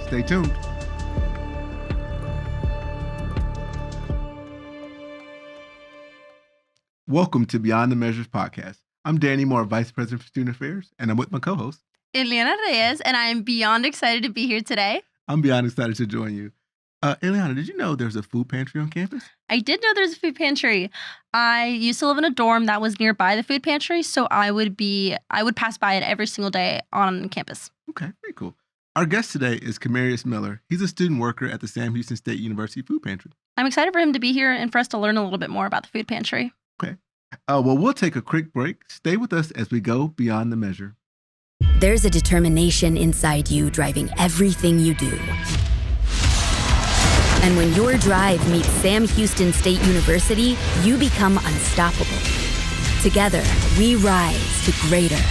Stay tuned. Welcome to Beyond the Measures podcast. I'm Danny Moore, Vice President for Student Affairs, and I'm with my co-host, Ileana Reyes, and I am beyond excited to be here today. I'm beyond excited to join you. Ileana, did you know there's a food pantry on campus? I did know there's a food pantry. I used to live in a dorm that was nearby the food pantry, so I would pass by it every single day on campus. Okay, very cool. Our guest today is Kemarius Miller. He's a student worker at the Sam Houston State University Food Pantry. I'm excited for him to be here and for us to learn a little bit more about the food pantry. Okay. Well, we'll take a quick break. Stay with us as we go beyond the measure. There's a determination inside you driving everything you do. And when your drive meets Sam Houston State University, you become unstoppable. Together, we rise to greater.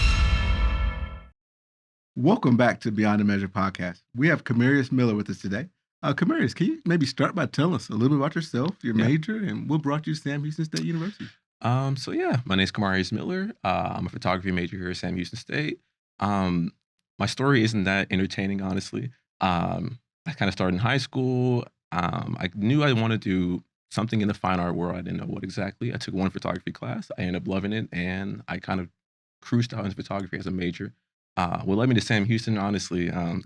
Welcome back to Beyond the Measure podcast. We have Kemarius Miller with us today. Kemarius, can you maybe start by telling us a little bit about yourself, your major, and what brought you to Sam Houston State University? My name is Kemarius Miller. I'm a photography major here at Sam Houston State. My story isn't that entertaining, honestly. I kind of started in high school. I knew I wanted to do something in the fine art world. I didn't know what exactly. I took one photography class. I ended up loving it, and I kind of cruised out into photography as a major. What led me to Sam Houston, honestly, I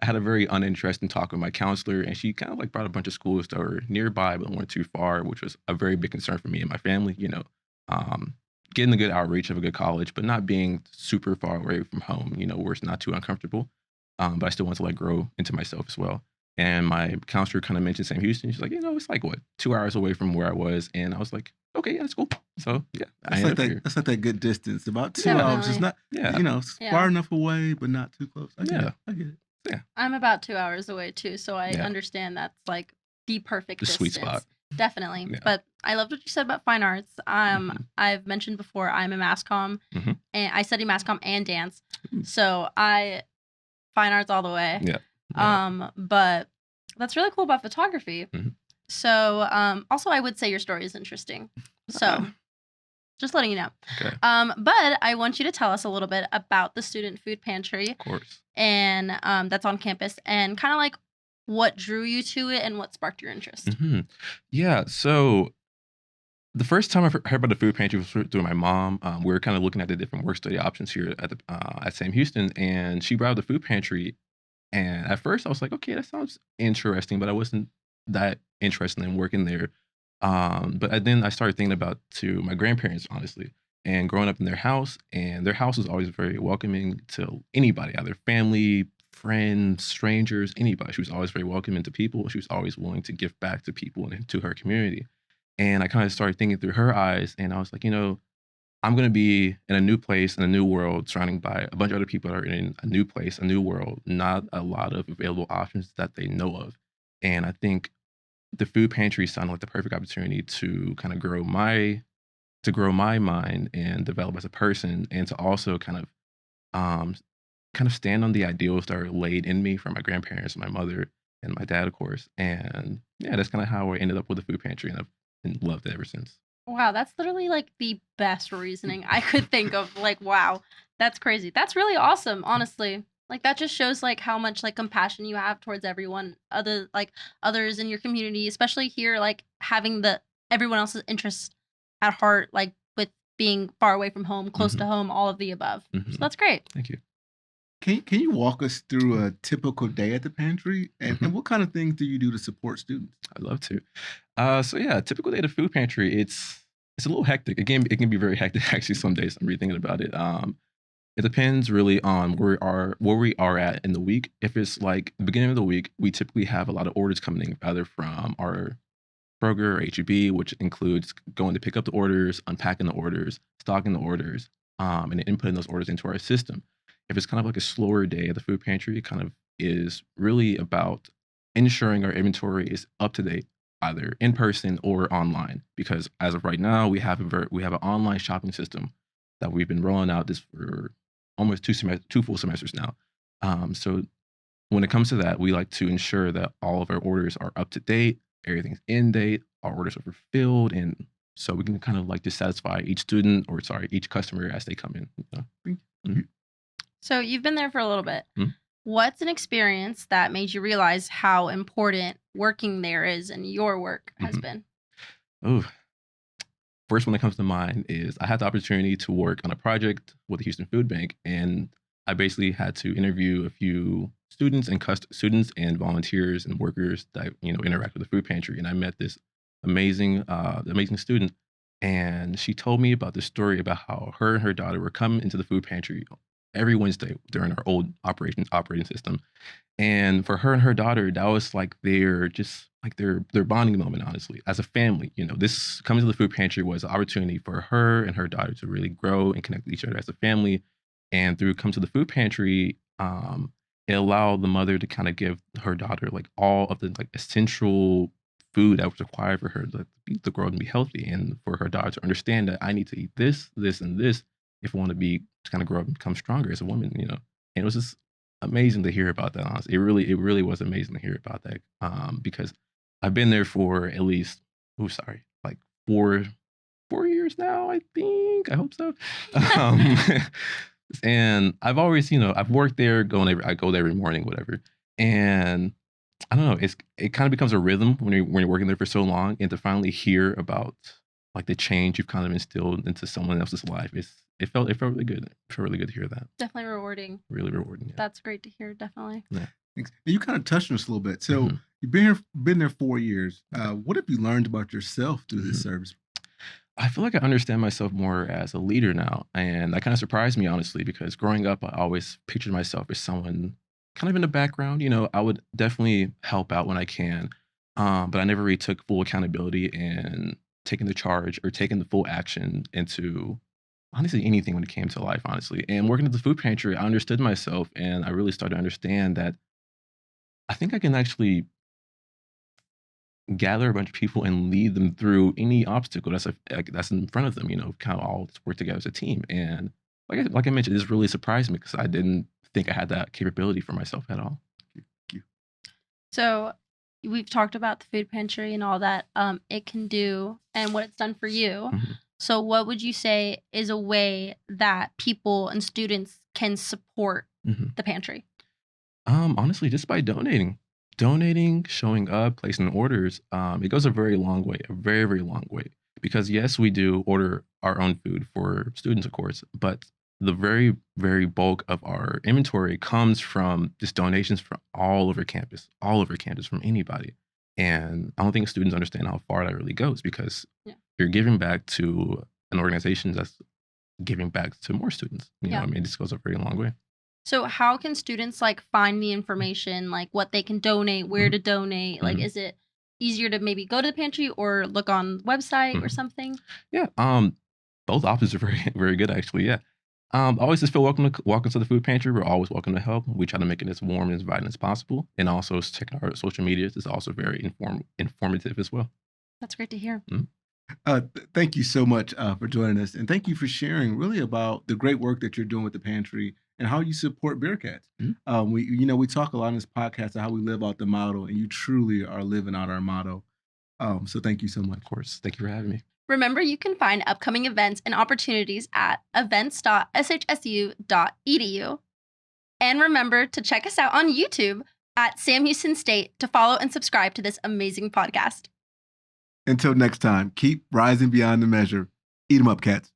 had a very uninteresting talk with my counselor, and she kind of like brought a bunch of schools that were nearby but weren't too far, which was a very big concern for me and my family. Getting a good outreach of a good college, but not being super far away from home, where it's not too uncomfortable. But I still want to grow into myself as well. And my counselor kind of mentioned Sam Houston. She's like, it's 2 hours away from where I was. And I was like, okay, yeah, that's cool. So yeah, that's like that good distance, about 2 hours. It's not, far enough away, but not too close. I get it. Yeah. I'm about 2 hours away too, so I understand that's like the perfect distance. Sweet spot. Definitely. Yeah. But I loved what you said about fine arts. I've mentioned before, I'm a mass comm, and I study mass comm and dance. So fine arts all the way. Yeah. But that's really cool about photography. So, also I would say your story is interesting. So, just letting you know. Okay. But I want you to tell us a little bit about the student food pantry. Of course. And that's on campus, and kind of like what drew you to it and what sparked your interest. Yeah. So the first time I heard about the food pantry was through my mom. We were kind of looking at the different work study options here at Sam Houston, and she brought up the food pantry. And at first I was like, okay, that sounds interesting, but I wasn't that interested in working there. But then I started thinking about to my grandparents, honestly, and growing up in their house, and their house was always very welcoming to anybody, either family, friends, strangers, anybody. She was always very welcoming to people. She was always willing to give back to people and to her community. And I kind of started thinking through her eyes, and I was like, I'm going to be in a new place, in a new world, surrounded by a bunch of other people that are in a new place, a new world, not a lot of available options that they know of. And I think the food pantry sounded like the perfect opportunity to kind of grow my mind and develop as a person, and to also kind of stand on the ideals that are laid in me from my grandparents, my mother, and my dad, of course. And yeah, that's kind of how I ended up with the food pantry, and I've been loved it ever since. Wow, that's literally like the best reasoning I could think of. Wow, that's crazy. That's really awesome, honestly. Like that just shows how much compassion you have towards everyone, others in your community, especially here, having everyone else's interests at heart, with being far away from home, close to home, all of the above. So that's great. Thank you. Can you walk us through a typical day at the pantry, and what kind of things do you do to support students? I'd love to. A typical day at the food pantry, it's a little hectic. Again, it can be very hectic actually some days. I'm really thinking about it. It depends really on where we are at in the week. If it's the beginning of the week, we typically have a lot of orders coming in, either from our Kroger or HEB, which includes going to pick up the orders, unpacking the orders, stocking the orders, and then inputting those orders into our system. If it's kind of a slower day at the food pantry, it kind of is really about ensuring our inventory is up to date, either in person or online. Because as of right now, we have an online shopping system that we've been rolling out this for almost two full semesters now. So when it comes to that, we like to ensure that all of our orders are up to date, everything's in date, our orders are fulfilled, and so we can kind of just satisfy each customer as they come in. So you've been there for a little bit. What's an experience that made you realize how important working there is and your work has been? Ooh. First one that comes to mind is I had the opportunity to work on a project with the Houston Food Bank, and I basically had to interview a few students and students and volunteers and workers that interact with the food pantry. And I met this amazing student, and she told me about the story about how her and her daughter were coming into the food pantry every Wednesday during our old operating system. And for her and her daughter, that was like their bonding moment, honestly, as a family. This coming to the food pantry was an opportunity for her and her daughter to really grow and connect with each other as a family. And through come to the food pantry, it allowed the mother to kind of give her daughter like all of the like essential food that was required for her to grow and be healthy, and for her daughter to understand that I need to eat this, this, and this if I want to kind of grow up and become stronger as a woman. And it was just amazing to hear about that. Honestly, it really was amazing to hear about that, because I've been there for at least like 4 years now. I think, I hope so. Um, and I've always I've worked there, I go there every morning, whatever. And I don't know, it kind of becomes a rhythm when you're working there for so long, and to finally hear about like the change you've kind of instilled into someone else's life, it felt really good. It felt really good to hear that. Definitely rewarding. Really rewarding. Yeah. That's great to hear, definitely. Yeah. Thanks. And you kind of touched on this a little bit. So you've been there 4 years. What have you learned about yourself through this service? I feel like I understand myself more as a leader now, and that kind of surprised me, honestly, because growing up, I always pictured myself as someone kind of in the background. I would definitely help out when I can, but I never really took full accountability and taking the charge or taking the full action into honestly anything when it came to life, honestly. And working at the food pantry, I understood myself, and I really started to understand that I think I can actually gather a bunch of people and lead them through any obstacle that's in front of them. Kind of all work together as a team. And like I mentioned, this really surprised me because I didn't think I had that capability for myself at all. Thank you. So we've talked about the food pantry and all that it can do and what it's done for you. So what would you say is a way that people and students can support the pantry? Honestly, just by donating, showing up, placing orders. It goes a very long way, a very, very long way. Because yes, we do order our own food for students, of course, but the very, very bulk of our inventory comes from just donations from all over campus from anybody. And I don't think students understand how far that really goes, because you're giving back to an organization that's giving back to more students. I mean, this goes a very long way. So how can students like find the information, like what they can donate, where to donate? Like, is it easier to maybe go to the pantry or look on the website or something? Yeah. Both options are very, very good, actually. Yeah. Always just feel welcome to the food pantry. We're always welcome to help. We try to make it as warm and inviting as possible. And also checking our social medias is also very informative as well. That's great to hear. Thank you so much for joining us. And thank you for sharing really about the great work that you're doing with the pantry and how you support Bearkats. We talk a lot in this podcast of how we live out the motto, and you truly are living out our motto. So thank you so much. Of course. Thank you for having me. Remember, you can find upcoming events and opportunities at events.shsu.edu. And remember to check us out on YouTube at Sam Houston State to follow and subscribe to this amazing podcast. Until next time, keep rising beyond the measure. Eat 'em up, cats.